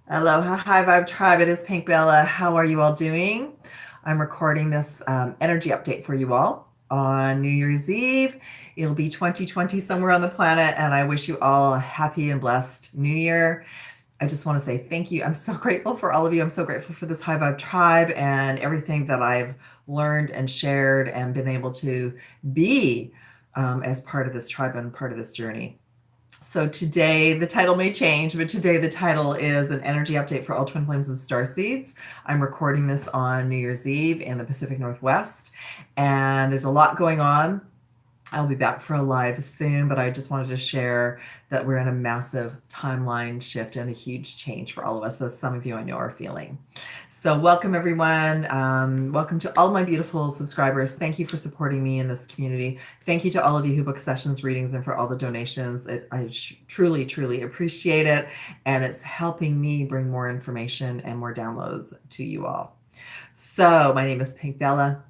Aloha, High Vibe Tribe. It is Pink Bella. How are you all doing? I'm recording this energy update for you all on New Year's Eve. It'll be 2020 somewhere on the planet, and I wish you all a happy and blessed New Year. I just want to say thank you. I'm so grateful for all of you. I'm so grateful for this High Vibe Tribe and everything that I've learned and shared and been able to be as part of this tribe and part of this journey. So today the title may change, but today the title is an energy update for all twin flames and starseeds. I'm recording this on New Year's Eve in the Pacific Northwest, and there's a lot going on. I'll be back for a live soon, but I just wanted to share that we're in a massive timeline shift and a huge change for all of us, as some of you I know are feeling. So welcome everyone. Welcome to all my beautiful subscribers. Thank you for supporting me in this community. Thank you to all of you who book sessions, readings, and for all the donations. I truly, truly appreciate it. And it's helping me bring more information and more downloads to you all. So my name is Pink Bella.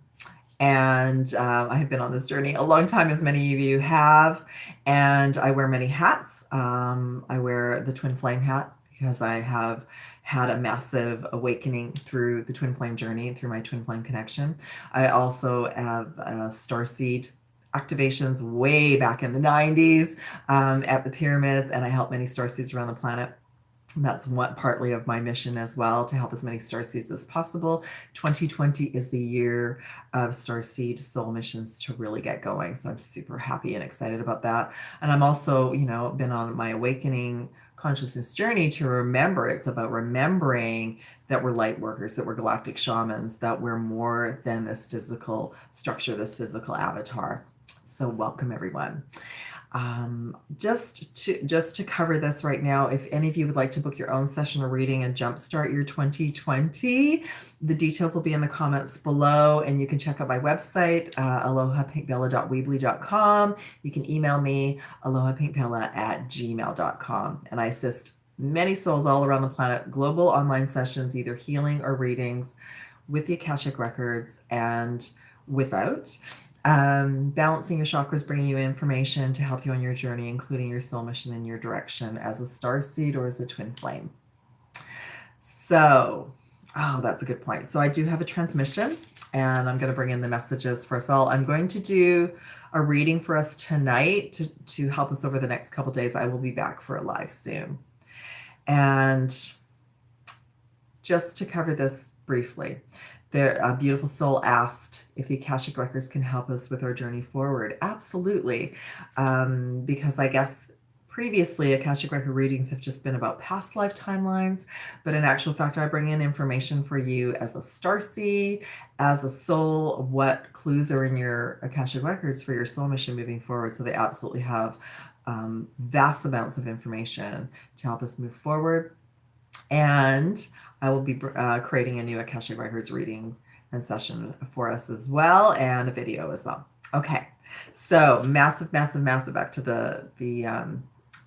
And I have been on this journey a long time, as many of you have, and I wear many hats. I wear the twin flame hat because I have had a massive awakening through the twin flame journey, through my twin flame connection. I also have starseed activations way back in the 90s at the pyramids, and I help many starseeds around the planet. That's what partly of my mission as well, to help as many starseeds as possible. 2020 is the year of starseed soul missions to really get going. So I'm super happy and excited about that. And I'm also, been on my awakening consciousness journey to remember. It's about remembering that we're light workers, that we're galactic shamans, that we're more than this physical structure, this physical avatar. So welcome everyone. Just to cover this right now, if any of you would like to book your own session or reading and jumpstart your 2020, the details will be in the comments below, and you can check out my website, AlohaPinkBella.weebly.com. You can email me, AlohaPinkBella@gmail.com, and I assist many souls all around the planet, global online sessions, either healing or readings, with the Akashic records and without. Balancing your chakras, bringing you information to help you on your journey, including your soul mission and your direction as a starseed or as a twin flame. So, that's a good point. So I do have a transmission, and I'm going to bring in the messages for us all. I'm going to do a reading for us tonight to help us over the next couple days. I will be back for a live soon. And just to cover this briefly, a beautiful soul asked if the Akashic records can help us with our journey forward. Absolutely. Because I guess previously Akashic record readings have just been about past life timelines, but in actual fact, I bring in information for you as a starseed, as a soul, what clues are in your Akashic records for your soul mission moving forward. So they absolutely have vast amounts of information to help us move forward. And I will be creating a new Akashic Records reading and session for us as well, and a video as well. Okay, so massive back to the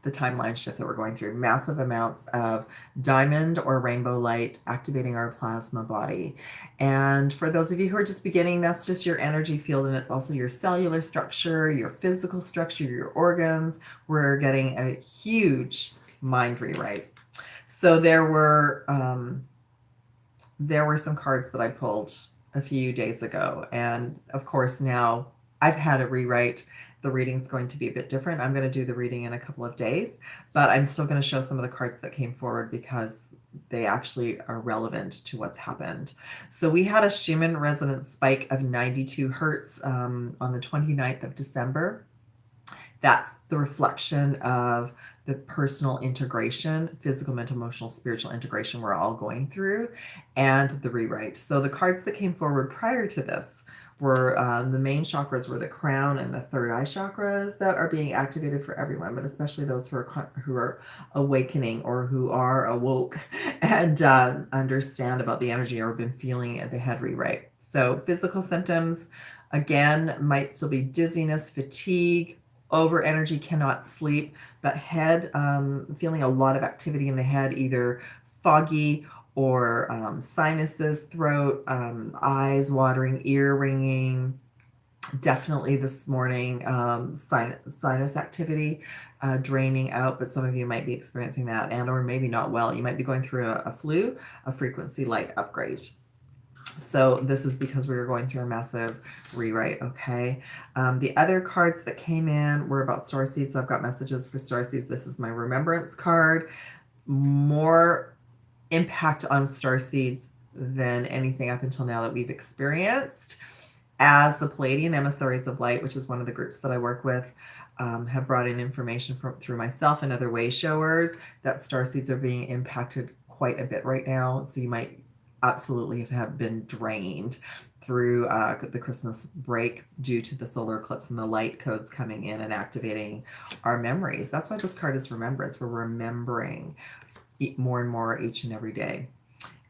timeline shift that we're going through. Massive amounts of diamond or rainbow light activating our plasma body. And for those of you who are just beginning, that's just your energy field, and it's also your cellular structure, your physical structure, your organs. We're getting a huge mind rewrite. So there were some cards that I pulled a few days ago, and of course now I've had a rewrite. The reading's going to be a bit different. I'm going to do the reading in a couple of days, but I'm still going to show some of the cards that came forward because they actually are relevant to what's happened. So we had a Schumann resonance spike of 92 hertz on the 29th of December. That's the reflection of the personal integration, physical, mental, emotional, spiritual integration we're all going through, and the rewrite. So the cards that came forward prior to this were the main chakras were the crown and the third eye chakras that are being activated for everyone, but especially those who are awakening or who are awoke and understand about the energy or have been feeling the head rewrite. So physical symptoms, again, might still be dizziness, fatigue, over energy, cannot sleep, but head, feeling a lot of activity in the head, either foggy or sinuses, throat, eyes watering, ear ringing, Definitely this morning, sinus activity, draining out, but some of you might be experiencing that, and or maybe not well. You might be going through a flu, a frequency light upgrade. So this is because we were going through a massive rewrite, okay? The other cards that came in were about Starseeds, so I've got messages for Starseeds. This is my remembrance card. More impact on Starseeds than anything up until now that we've experienced. As the Palladian Emissaries of Light, which is one of the groups that I work with, have brought in information through myself and other way showers, that starseeds are being impacted quite a bit right now. So you might absolutely have been drained through the Christmas break due to the solar eclipse and the light codes coming in and activating our memories. That's why this card is remembrance. We're remembering more and more each and every day.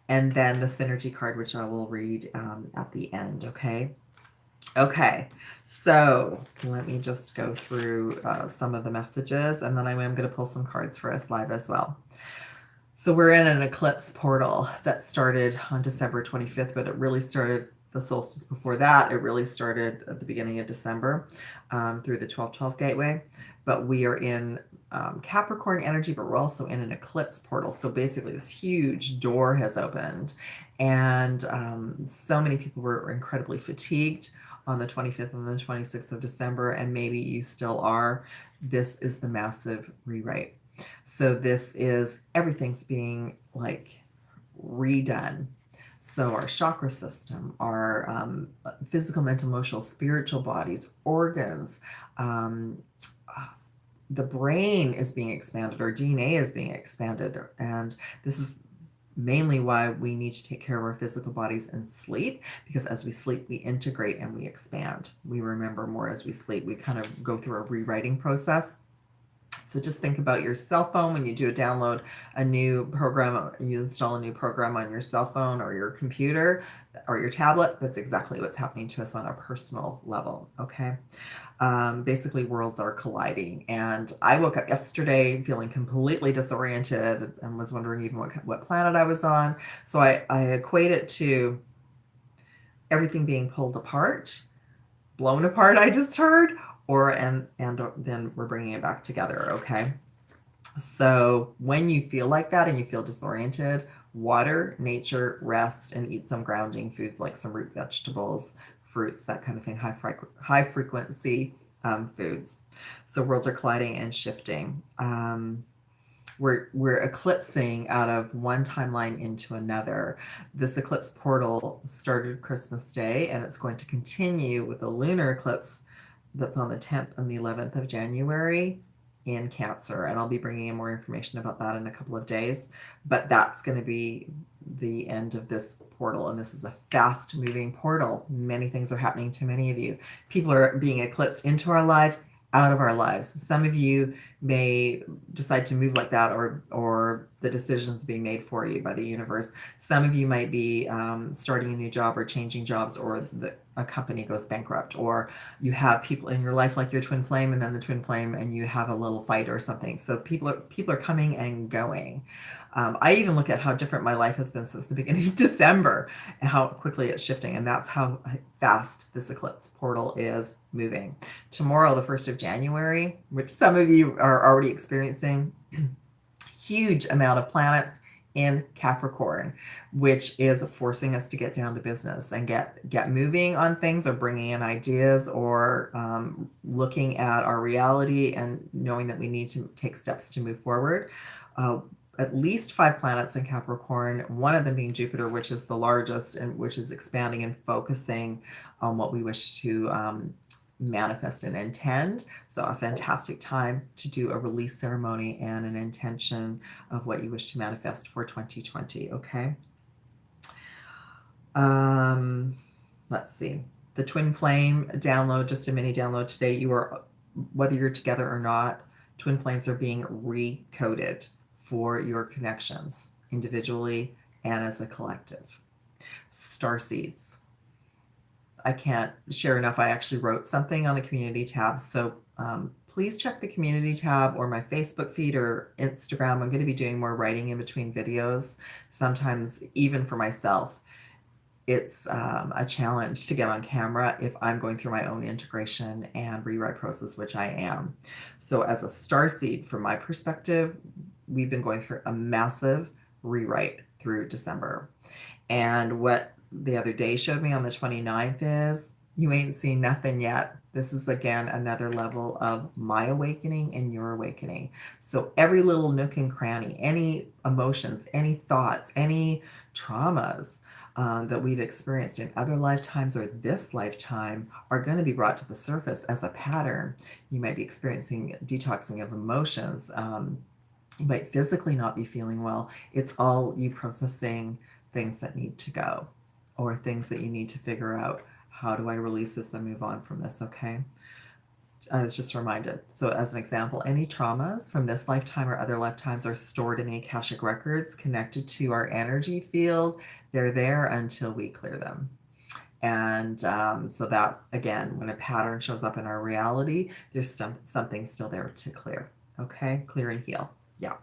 And then the synergy card, which I will read at the end, okay? Okay, so let me just go through some of the messages, and then I am going to pull some cards for us live as well. So we're in an eclipse portal that started on December 25th, but it really started the solstice before that. It really started at the beginning of December through the 1212 gateway. But we are in Capricorn energy, but we're also in an eclipse portal. So basically this huge door has opened, and so many people were incredibly fatigued on the 25th and the 26th of December, and maybe you still are. This is the massive rewrite. So this is, everything's being like redone. So our chakra system, our physical, mental, emotional, spiritual bodies, organs, the brain is being expanded, our DNA is being expanded. And this is mainly why we need to take care of our physical bodies and sleep, because as we sleep, we integrate and we expand. We remember more as we sleep. We kind of go through a rewriting process. So just think about your cell phone when you do download a new program, you install a new program on your cell phone or your computer or your tablet. That's exactly what's happening to us on a personal level, okay? Basically, worlds are colliding. And I woke up yesterday feeling completely disoriented and was wondering even what planet I was on. So I equate it to everything being pulled apart, blown apart, I just heard, and then we're bringing it back together, okay? So when you feel like that and you feel disoriented, water, nature, rest, and eat some grounding foods like some root vegetables, fruits, that kind of thing, high frequency foods. So worlds are colliding and shifting. We're eclipsing out of one timeline into another. This eclipse portal started Christmas Day, and it's going to continue with a lunar eclipse that's on the 10th and the 11th of January in Cancer. And I'll be bringing in more information about that in a couple of days. But that's going to be the end of this portal. And this is a fast moving portal. Many things are happening to many of you. People are being eclipsed into our life, out of our lives. Some of you may decide to move like that, or the decisions being made for you by the universe. Some of you might be starting a new job or changing jobs, or a company goes bankrupt, or you have people in your life like your twin flame, and then the twin flame, and you have a little fight or something. So people are coming and going. I even look at how different my life has been since the beginning of December and how quickly it's shifting. And that's how fast this eclipse portal is moving. Tomorrow, the 1st of January, which some of you are already experiencing, huge amount of planets in Capricorn, which is forcing us to get down to business and get moving on things, or bringing in ideas, or looking at our reality and knowing that we need to take steps to move forward. At least 5 planets in Capricorn, one of them being Jupiter, which is the largest and which is expanding and focusing on what we wish to manifest and intend. So a fantastic time to do a release ceremony and an intention of what you wish to manifest for 2020, okay? Let's see. The twin flame download, just a mini download today. You are, whether you're together or not, twin flames are being recoded for your connections individually and as a collective. Starseeds. I can't share enough. I actually wrote something on the community tab. So please check the community tab or my Facebook feed or Instagram. I'm going to be doing more writing in between videos, sometimes even for myself. it's a challenge to get on camera if I'm going through my own integration and rewrite process, which I am. So as a starseed, from my perspective, we've been going through a massive rewrite through December. And what the other day showed me on the 29th is you ain't seen nothing yet. This is, again, another level of my awakening and your awakening. So every little nook and cranny, any emotions, any thoughts, any traumas that we've experienced in other lifetimes or this lifetime are going to be brought to the surface as a pattern. You might be experiencing detoxing of emotions. You might physically not be feeling well. It's all you processing things that need to go, or things that you need to figure out. How do I release this and move on from this? Okay. I was just reminded. So as an example, any traumas from this lifetime or other lifetimes are stored in the Akashic records connected to our energy field. They're there until we clear them. And so that, again, when a pattern shows up in our reality, there's something still there to clear. Okay. Clear and heal. Yeah.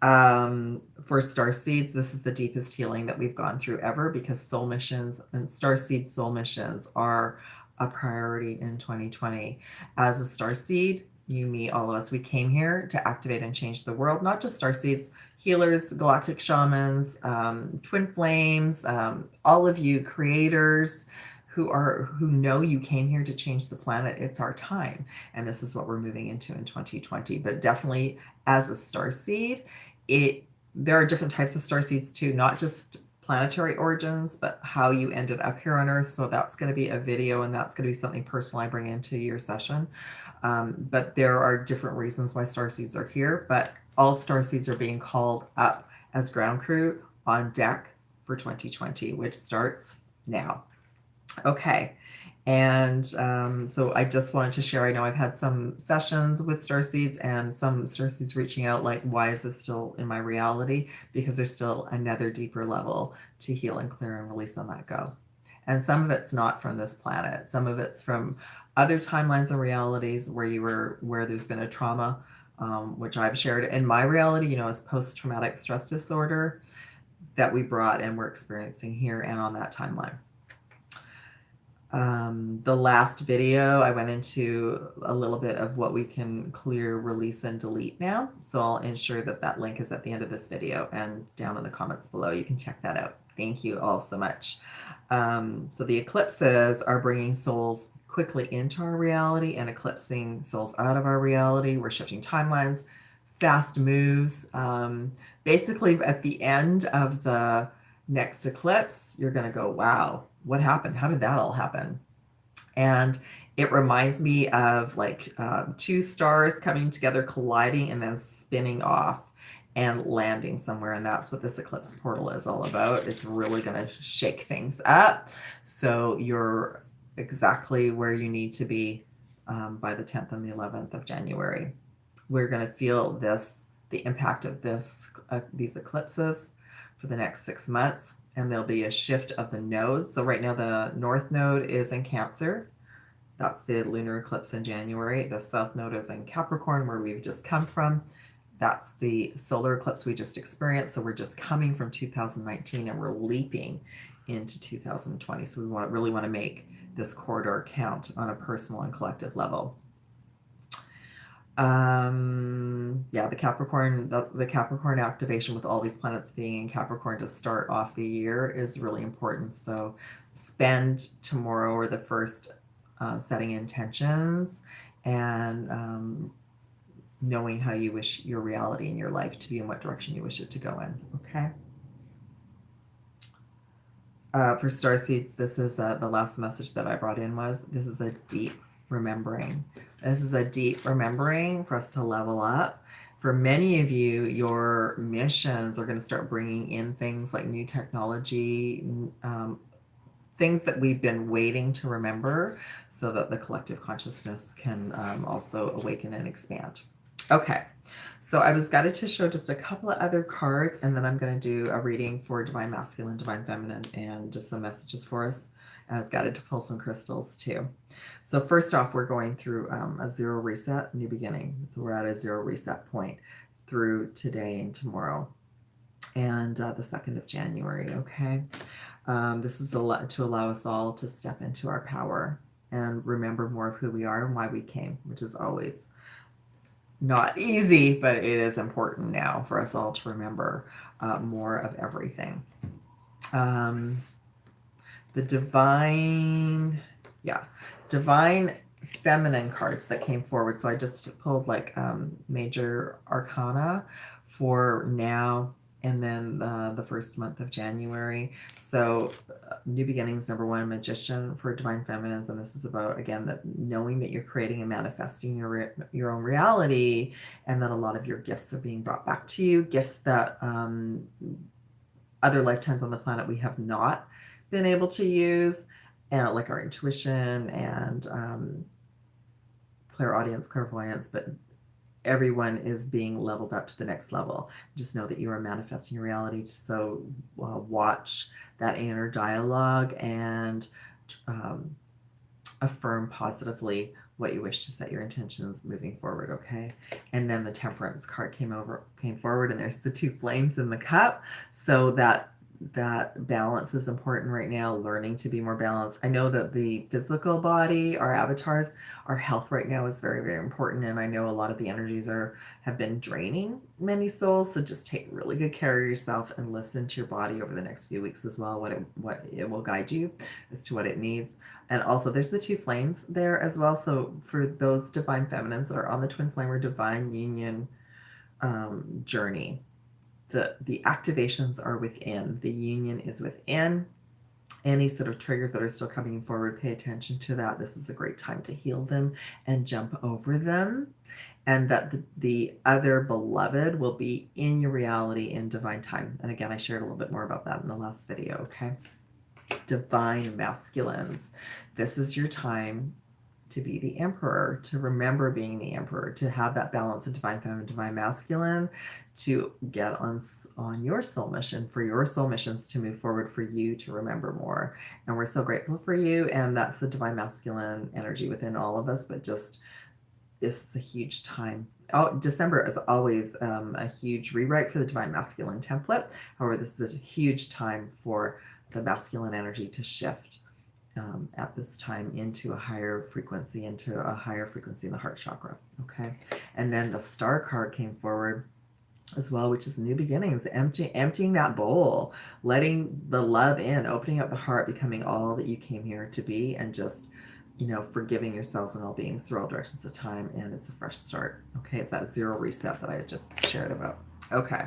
For Starseeds, this is the deepest healing that we've gone through ever, because soul missions and Starseed soul missions are a priority in 2020. As a Starseed, you, me, all of us, we came here to activate and change the world, not just Starseeds, healers, galactic shamans, twin flames, all of you creators who know you came here to change the planet. It's our time. And this is what we're moving into in 2020. But definitely as a starseed, there are different types of starseeds too, not just planetary origins, but how you ended up here on Earth. So that's going to be a video, and that's going to be something personal I bring into your session. But there are different reasons why starseeds are here, but all starseeds are being called up as ground crew on deck for 2020, which starts now. Okay. And so I just wanted to share, I know I've had some sessions with starseeds and some starseeds reaching out like, why is this still in my reality? Because there's still another deeper level to heal and clear and release and let go. And some of it's not from this planet. Some of it's from other timelines and realities where there's been a trauma, which I've shared in my reality, as post-traumatic stress disorder that we brought and we're experiencing here and on that timeline. The last video, I went into a little bit of what we can clear, release, and delete now. So I'll ensure that link is at the end of this video and down in the comments below. You can check that out. Thank you all so much. So the eclipses are bringing souls quickly into our reality and eclipsing souls out of our reality. We're shifting timelines, fast moves. Basically, at the end of the next eclipse, you're going to go, wow, what happened? How did that all happen? And it reminds me of like two stars coming together, colliding, and then spinning off and landing somewhere. And that's what this eclipse portal is all about. It's really going to shake things up. So you're exactly where you need to be by the 10th and the 11th of January. We're going to feel the impact of these eclipses for the next 6 months, and there'll be a shift of the nodes. So right now the north node is in Cancer. That's the lunar eclipse in January. The south node is in Capricorn, where we've just come from. That's the solar eclipse we just experienced. So we're just coming from 2019 and we're leaping into 2020. So we really want to make this corridor count on a personal and collective level. Yeah, the Capricorn activation with all these planets being in Capricorn to start off the year is really important. So spend tomorrow or the first setting intentions and knowing how you wish your reality and your life to be and what direction you wish it to go in. Okay. For Starseeds, this is the last message that I brought in this is a deep remembering. This is a deep remembering for us to level up. For many of you, your missions are going to start bringing in things like new technology, things that we've been waiting to remember so that the collective consciousness can also awaken and expand. Okay, so I was guided to show just a couple of other cards, and then I'm going to do a reading for Divine Masculine, Divine Feminine, and just some messages for us. And I was guided to pull some crystals too. So first off, we're going through a zero reset, new beginning. So we're at a zero reset point through today and tomorrow and the 2nd of January, okay? This is to allow us all to step into our power and remember more of who we are and why we came, which is always not easy, but it is important now for us all to remember more of everything. The divine feminine cards that came forward. So I just pulled like major arcana for now and then the first month of January. So new beginnings, number one, magician for divine feminines. And this is about, again, that knowing that you're creating and manifesting your own reality, and that a lot of your gifts are being brought back to you, gifts that other lifetimes on the planet we have not been able to use, and like our intuition and clairaudience, clairvoyance, but everyone is being leveled up to the next level. Just know that you are manifesting your reality. So watch that inner dialogue and affirm positively what you wish to set your intentions moving forward, okay? And then the temperance card came forward, and there's the two flames in the cup. So that balance is important right now, learning to be more balanced. I know that the physical body, our avatars, our health right now is very, very important. And I know a lot of the energies have been draining many souls. So just take really good care of yourself and listen to your body over the next few weeks as well, what it will guide you as to what it needs. And also there's the two flames there as well. So for those divine feminines that are on the twin flame or divine union journey, the activations are within. The union is within. Any sort of triggers that are still coming forward, pay attention to that. This is a great time to heal them and jump over them. And that the other beloved will be in your reality in divine time. And again, I shared a little bit more about that in the last video, okay? Divine masculines. This is your time to be the emperor, to remember being the emperor, to have that balance of divine feminine, divine masculine, to get on your soul mission, for your soul missions to move forward, for you to remember more. And we're so grateful for you. And that's the divine masculine energy within all of us. But just, this is a huge time. Oh, December is always a huge rewrite for the divine masculine template. However, this is a huge time for the masculine energy to shift at this time into a higher frequency, in the heart chakra, okay? And then the star card came forward as well, which is new beginnings, emptying that bowl, letting the love in, opening up the heart, becoming all that you came here to be, and just, forgiving yourselves and all beings through all directions of time. And it's a fresh start, okay? It's that zero reset that I just shared about. Okay,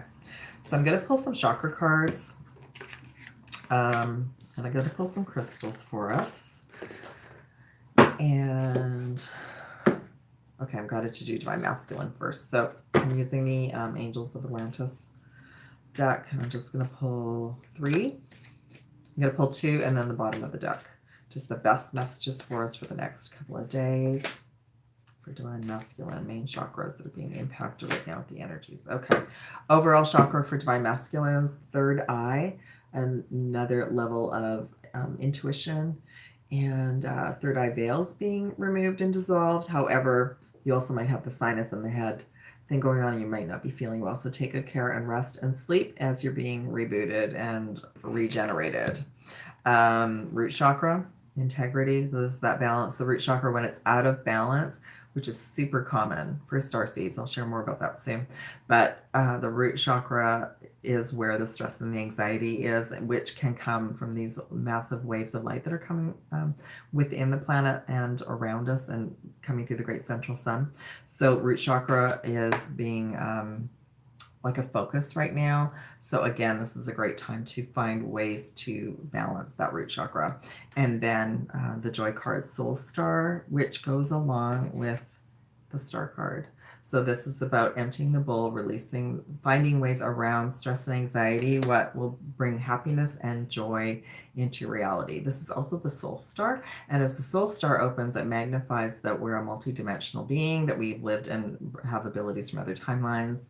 so I'm going to pull some chakra cards. And I'm going to pull some crystals for us. And, okay, I'm guided to do divine masculine first. So I'm using the Angels of Atlantis deck. And I'm just going to pull 3. I'm going to pull 2 and then the bottom of the deck. Just the best messages for us for the next couple of days for divine masculine, main chakras that are being impacted right now with the energies. Okay, overall chakra for divine masculines, third eye, another level of intuition, and third eye veils being removed and dissolved. However, you also might have the sinus and the head thing going on, and you might not be feeling well. So take good care and rest and sleep as you're being rebooted and regenerated. Root chakra, integrity, this is that balance. The root chakra, when it's out of balance, which is super common for starseeds. I'll share more about that soon. But the root chakra is where the stress and the anxiety is, which can come from these massive waves of light that are coming within the planet and around us and coming through the great central sun. So root chakra is being like a focus right now. So again, this is a great time to find ways to balance that root chakra. And then the joy card, Soul Star, which goes along with the star card. So this is about emptying the bowl, releasing, finding ways around stress and anxiety, what will bring happiness and joy into reality. This is also the Soul Star. And as the Soul Star opens, it magnifies that we're a multidimensional being, that we've lived and have abilities from other timelines.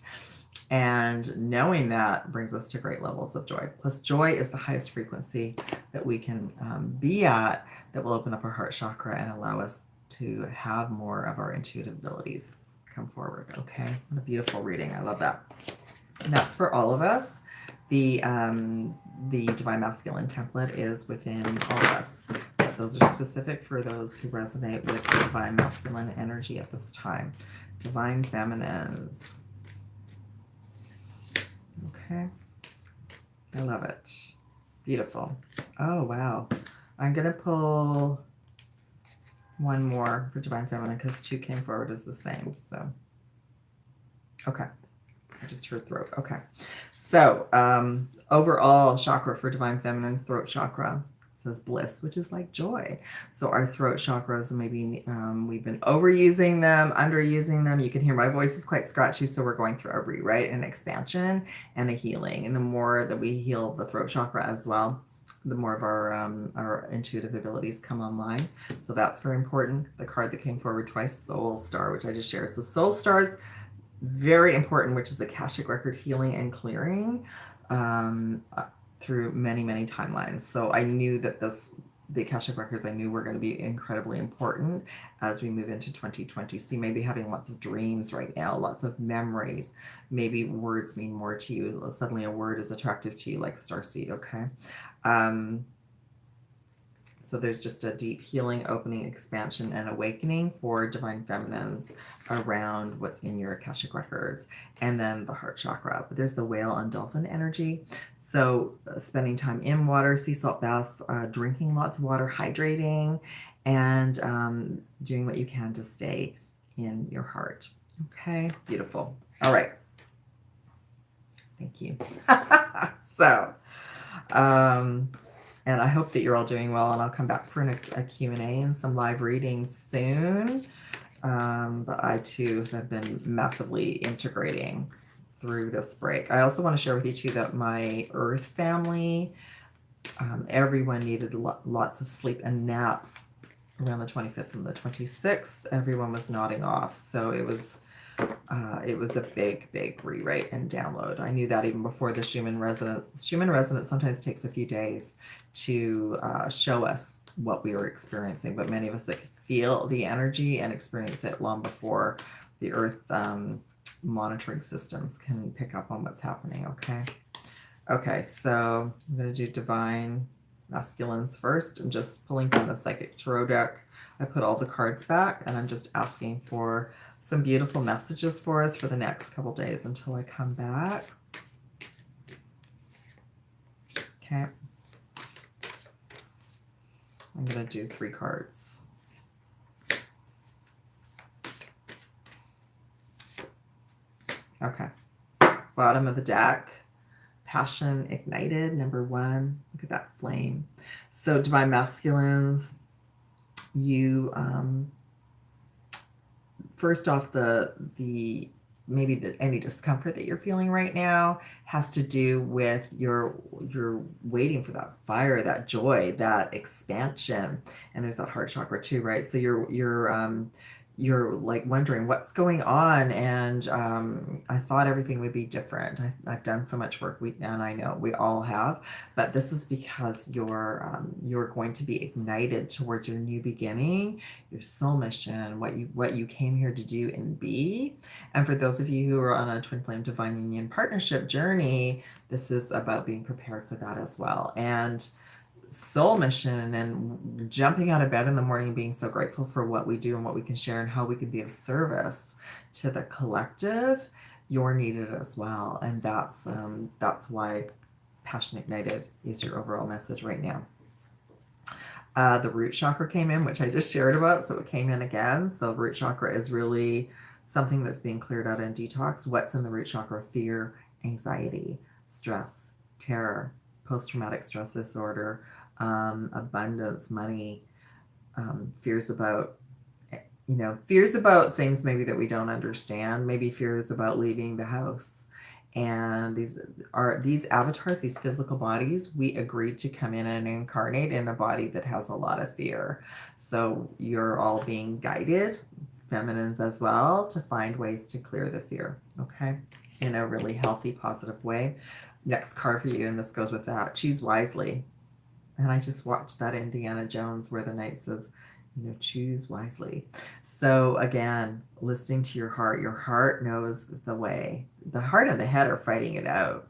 And knowing that brings us to great levels of joy. Plus, joy is the highest frequency that we can be at, that will open up our heart chakra and allow us to have more of our intuitive abilities come forward. Okay, what a beautiful reading. I love that. And that's for all of us. The Divine Masculine template is within all of us. But those are specific for those who resonate with the Divine Masculine energy at this time. Divine Feminines. Okay. I love it. Beautiful. Oh, wow. I'm going to pull one more for Divine Feminine because 2 came forward as the same. So, okay. I just heard throat. Okay. So, overall chakra for Divine Feminine's throat chakra says bliss, which is like joy. So our throat chakras, maybe we've been overusing them, underusing them. You can hear my voice is quite scratchy. So we're going through a rewrite and expansion and a healing. And the more that we heal the throat chakra as well, the more of our intuitive abilities come online. So that's very important. The card that came forward twice, Soul Star, which I just shared. So Soul Stars, very important, which is Akashic record healing and clearing through many, many timelines. So I knew that the Akashic records, I knew were going to be incredibly important as we move into 2020. So you may be having lots of dreams right now, lots of memories. Maybe words mean more to you. Suddenly a word is attractive to you, like Starseed, okay? So there's just a deep healing, opening, expansion, and awakening for Divine Feminines around what's in your Akashic records. And then the heart chakra. But there's the whale and dolphin energy. So spending time in water, sea salt baths, drinking lots of water, hydrating, and doing what you can to stay in your heart. Okay, beautiful. All right. Thank you. So, and I hope that you're all doing well, and I'll come back for a Q&A and some live readings soon. But I too have been massively integrating through this break. I also want to share with you too that my Earth family, everyone needed lots of sleep and naps around the 25th and the 26th. Everyone was nodding off. So it was a big, big rewrite and download. I knew that even before the Schumann resonance. The Schumann resonance sometimes takes a few days to show us what we were experiencing, but many of us that feel the energy and experience it long before the Earth monitoring systems can pick up on what's happening, okay? Okay, so I'm going to do Divine Masculines first. I'm just pulling from the Psychic Tarot deck. I put all the cards back, and I'm just asking for some beautiful messages for us for the next couple days until I come back. Okay. I'm going to do 3 cards. Okay. Bottom of the deck. Passion ignited, number 1. Look at that flame. So Divine Masculines, you first off, maybe any discomfort that you're feeling right now has to do with you're waiting for that fire, that joy, that expansion. And there's that heart chakra too, right? So you're like wondering what's going on, and I thought everything would be different. I've done so much work, and I know we all have, but this is because you're going to be ignited towards your new beginning, your soul mission, what you came here to do and be. And for those of you who are on a twin flame divine union partnership journey, this is about being prepared for that as well. And soul mission and jumping out of bed in the morning, being so grateful for what we do and what we can share and how we can be of service to the collective, you're needed as well. And that's why Passion Ignited is your overall message right now. The root chakra came in, which I just shared about, so it came in again. So root chakra is really something that's being cleared out in detox. What's in the root chakra? Fear, anxiety, stress, terror, post-traumatic stress disorder, abundance, money, fears about things maybe that we don't understand, maybe fears about leaving the house. And these avatars, these physical bodies, we agreed to come in and incarnate in a body that has a lot of fear. So you're all being guided, feminines as well, to find ways to clear the fear, okay, in a really healthy, positive way. Next card for you, and this goes with that, choose wisely. And I just watched that Indiana Jones where the knight says, choose wisely. So again, listening to your heart knows the way. The heart and the head are fighting it out.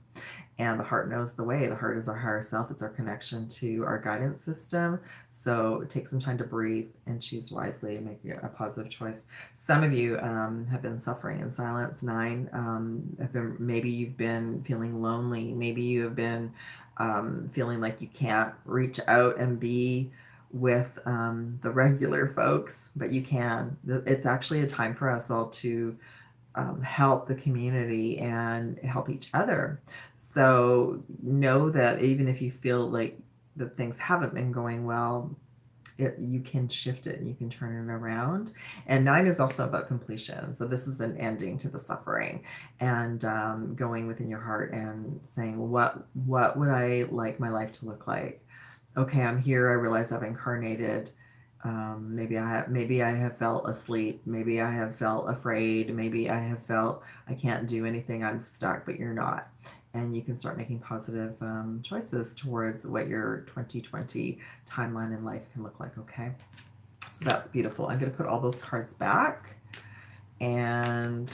and the heart knows the way. The heart is our higher self. It's our connection to our guidance system. So take some time to breathe and choose wisely and make a positive choice. Some of you have been suffering in silence. 9 maybe you've been feeling lonely. Maybe you have been feeling like you can't reach out and be with the regular folks, but you can. It's actually a time for us all to help the community and help each other. So know that even if you feel like that things haven't been going well, you can shift it and you can turn it around. And 9 is also about completion. So this is an ending to the suffering and going within your heart and saying, what would I like my life to look like? Okay, I'm here. I realize I've incarnated. Maybe I have felt asleep. Maybe I have felt afraid. Maybe I have felt I can't do anything. I'm stuck, but you're not. And you can start making positive choices towards what your 2020 timeline in life can look like. Okay, so that's beautiful. I'm going to put all those cards back and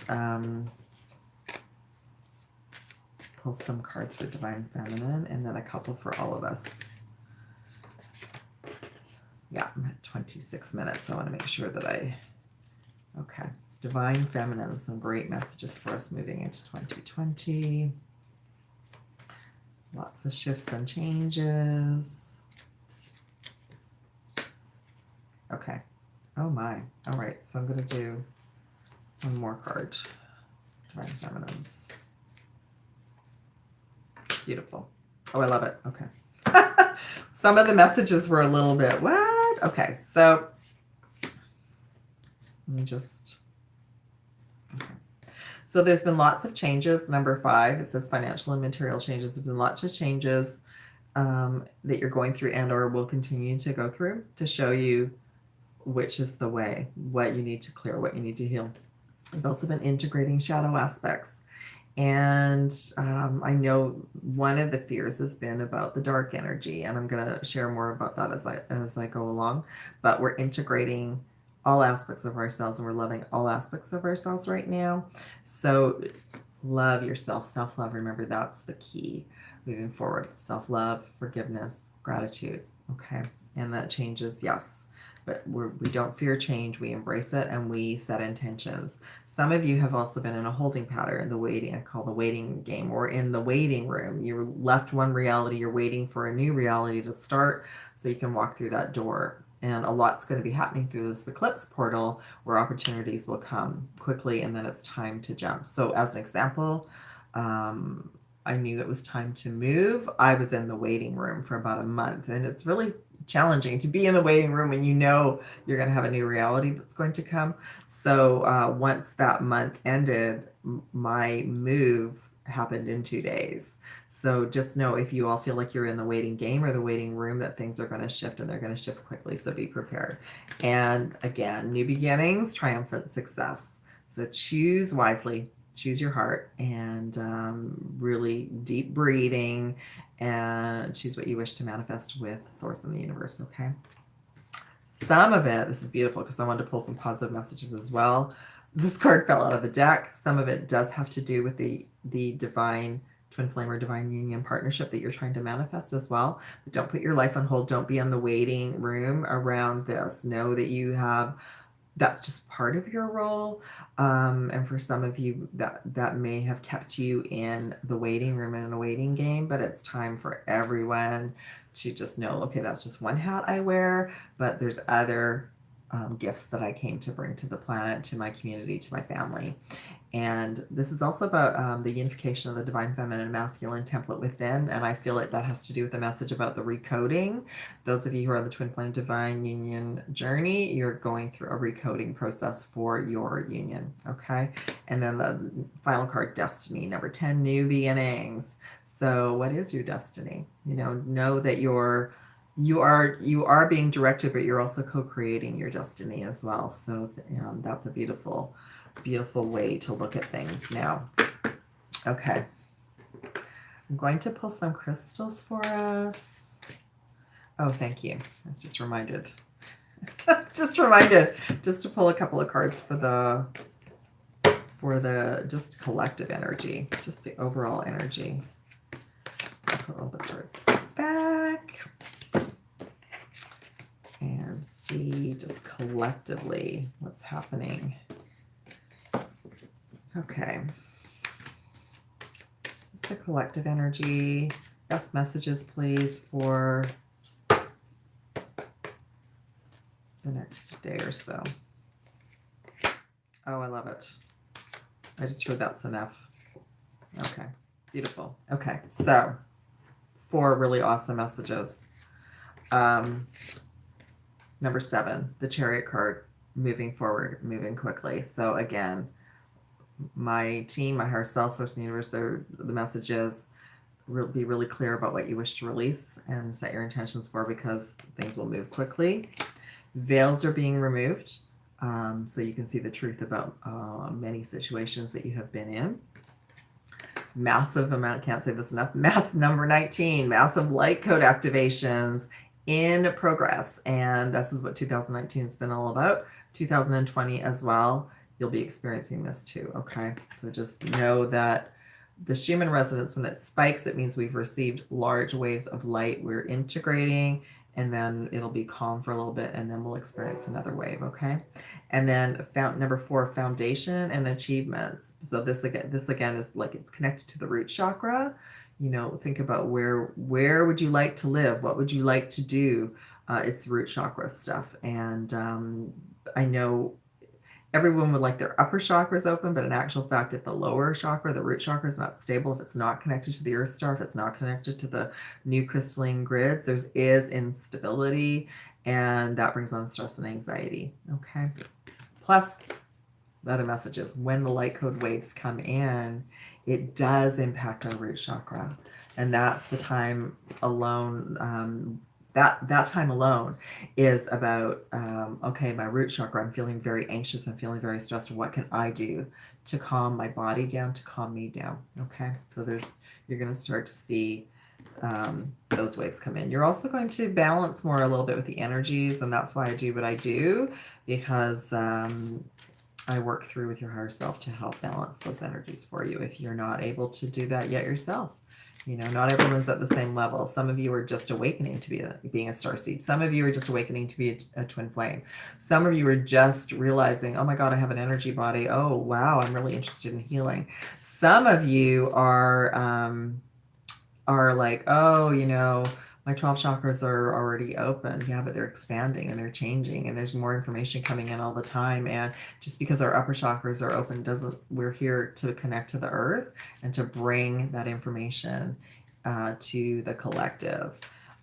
pull some cards for Divine Feminine and then a couple for all of us. Yeah, I'm at 26 minutes, so I want to make sure that okay. It's Divine Feminine, some great messages for us moving into 2020. Lots of shifts and changes. Okay. Oh my. All right, so I'm going to do one more card. Divine Feminines. Beautiful. Oh, I love it. Okay. Some of the messages were a little bit, what? Okay, so let me just, okay. So there's been lots of changes. Number 5, it says financial and material changes. There's been lots of changes that you're going through and or will continue to go through to show you which is the way, what you need to clear, what you need to heal. You've also been integrating shadow aspects. And I know one of the fears has been about the dark energy, and I'm going to share more about that as I go along. But we're integrating all aspects of ourselves, and we're loving all aspects of ourselves right now. So love yourself, self-love. Remember, that's the key moving forward. Self-love, forgiveness, gratitude. Okay, and that changes, yes. But we don't fear change. We embrace it and we set intentions. Some of you have also been in a holding pattern, the waiting, I call the waiting game, or in the waiting room. You left one reality, you're waiting for a new reality to start so you can walk through that door. And a lot's going to be happening through this eclipse portal where opportunities will come quickly and then it's time to jump. So as an example, I knew it was time to move. I was in the waiting room for about a month, and it's really challenging to be in the waiting room when you know you're going to have a new reality that's going to come. So once that month ended, my move happened in 2 days. So just know, if you all feel like you're in the waiting game or the waiting room, that things are going to shift, and they're going to shift quickly. So be prepared. And again, new beginnings, triumphant success. So choose wisely. Choose your heart, and really deep breathing, and choose what you wish to manifest with Source in the universe, okay? Some of it, this is beautiful because I wanted to pull some positive messages as well. This card fell out of the deck. Some of it does have to do with the divine twin flame or divine union partnership that you're trying to manifest as well. But don't put your life on hold. Don't be in the waiting room around this. Know that you have, that's just part of your role. And for some of you, that may have kept you in the waiting room and in a waiting game, but it's time for everyone to just know, okay, that's just one hat I wear, but there's other gifts that I came to bring to the planet, to my community, to my family. And this is also about the unification of the divine feminine and masculine template within. And I feel like that has to do with the message about the recoding. Those of you who are on the twin flame divine union journey, you're going through a recoding process for your union. Okay. And then the final card, destiny, number 10, new beginnings. So what is your destiny? Know that you are being directed, but you're also co-creating your destiny as well. So that's a beautiful way to look at things now. Okay. I'm going to pull some crystals for us. Oh, thank you. I was just reminded. just to pull a couple of cards for the just collective energy, just the overall energy. put all the cards back and see just collectively what's happening. Okay. Just the collective energy. Best messages, please, for the next day or so. Oh, I love it. I just heard that's enough. Okay, beautiful. Okay, so 4 really awesome messages. Number 7, the Chariot card, moving forward, moving quickly. So again, my team, my higher self, source, and the universe, the message is be really clear about what you wish to release and set your intentions for, because things will move quickly. Veils are being removed, so you can see the truth about many situations that you have been in. Massive amount, can't say this enough, number 19, massive light code activations in progress. And this is what 2019 has been all about. 2020 as well. You'll be experiencing this too, okay? So just know that the Schumann resonance, when it spikes, it means we've received large waves of light. We're integrating, and then it'll be calm for a little bit, and then we'll experience another wave, okay? And then number 4, foundation and achievements. So this again is like, it's connected to the root chakra. You know, think about where would you like to live? What would you like to do? It's root chakra stuff. And I know everyone would like their upper chakras open, but in actual fact, if the lower chakra, the root chakra, is not stable, if it's not connected to the earth star, if it's not connected to the new crystalline grids, there is instability, and that brings on stress and anxiety, okay? Plus, the other messages, when the light code waves come in, it does impact our root chakra, and that's the time alone. That time alone is about, okay, my root chakra, I'm feeling very anxious, I'm feeling very stressed. What can I do to calm my body down, to calm me down? Okay, so you're going to start to see those waves come in. You're also going to balance more a little bit with the energies, and that's why I do what I do, because I work through with your higher self to help balance those energies for you if you're not able to do that yet yourself. You know, not everyone's at the same level. Some of you are just awakening to being a starseed. Some of you are just awakening to be a twin flame. Some of you are just realizing, oh my God, I have an energy body. Oh, wow, I'm really interested in healing. Some of you are like, oh, you know, my 12 chakras are already open. Yeah, but they're expanding and they're changing, and there's more information coming in all the time. And just because our upper chakras are open we're here to connect to the earth and to bring that information to the collective.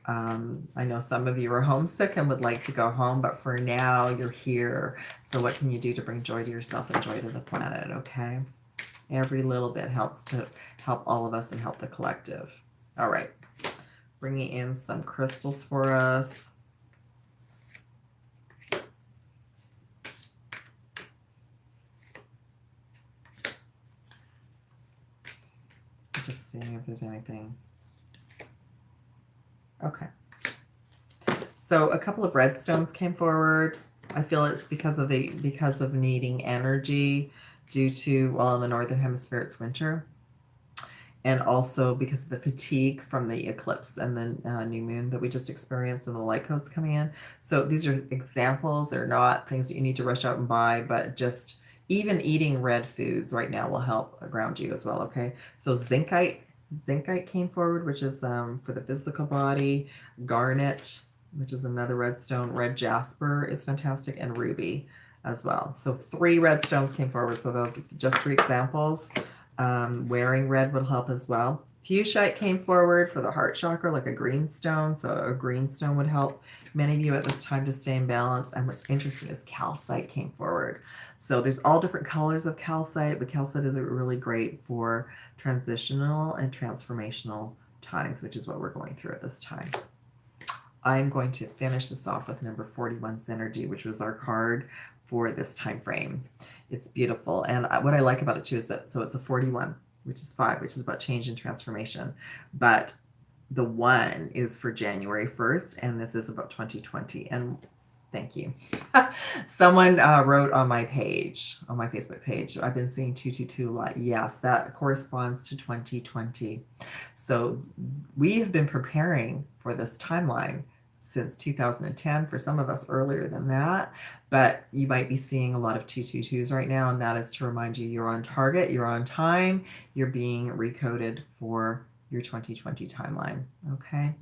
I know some of you are homesick and would like to go home, but for now you're here. So what can you do to bring joy to yourself and joy to the planet? Okay. Every little bit helps to help all of us and help the collective. All right. Bringing in some crystals for us. Just seeing if there's anything. Okay. So a couple of red stones came forward. I feel it's because of needing energy due to, well, in the Northern Hemisphere, it's winter. And also because of the fatigue from the eclipse and the new moon that we just experienced, and the light codes coming in. So these are examples. They're not things that you need to rush out and buy, but just even eating red foods right now will help ground you as well, okay? So zincite came forward, which is for the physical body. Garnet, which is another red stone. Red jasper is fantastic, and ruby as well. So 3 red stones came forward. So those are just 3 examples. Wearing red would help as well. Fuchsite came forward for the heart chakra, like a green stone. So a green stone would help many of you at this time to stay in balance. And what's interesting is calcite came forward. So there's all different colors of calcite, but calcite is really great for transitional and transformational times, which is what we're going through at this time. I'm going to finish this off with number 41, Synergy, which was our card for this time frame. It's beautiful. And what I like about it too is that, so it's a 41, which is 5, which is about change and transformation. But the 1 is for January 1st, and this is about 2020. And Thank you. Someone wrote on my page, on my Facebook page, I've been seeing 222 a lot. Yes, that corresponds to 2020. So we have been preparing for this timeline since 2010, for some of us earlier than that, but you might be seeing a lot of 222s right now, and that is to remind you you're on target, you're on time, you're being recoded for your 2020 timeline, okay?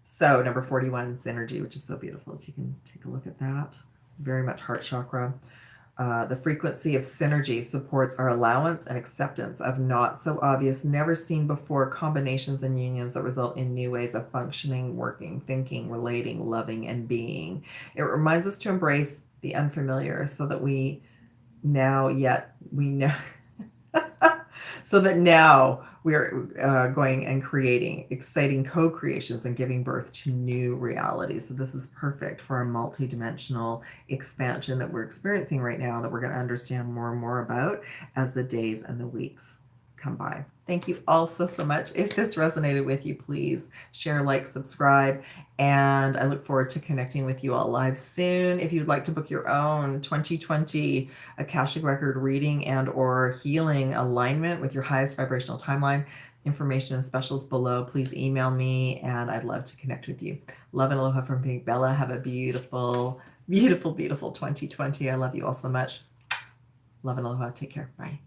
So number 41 is energy, which is so beautiful. So you can take a look at that. Very much heart chakra. The frequency of synergy supports our allowance and acceptance of not so obvious, never seen before combinations and unions that result in new ways of functioning, working, thinking, relating, loving, and being. It reminds us to embrace the unfamiliar so that we know so that now we're going and creating exciting co-creations and giving birth to new realities. So this is perfect for a multi-dimensional expansion that we're experiencing right now, that we're going to understand more and more about as the days and the weeks come by. Thank you all so much. If this resonated with you, please share, like, subscribe, and I look forward to connecting with you all live soon. If you'd like to book your own 2020 Akashic record reading and or healing alignment with your highest vibrational timeline, information and specials below, please email me and I'd love to connect with you. Love and aloha from PinkBella. Have a beautiful, beautiful, beautiful 2020. I love you all so much. Love and aloha. Take care. Bye.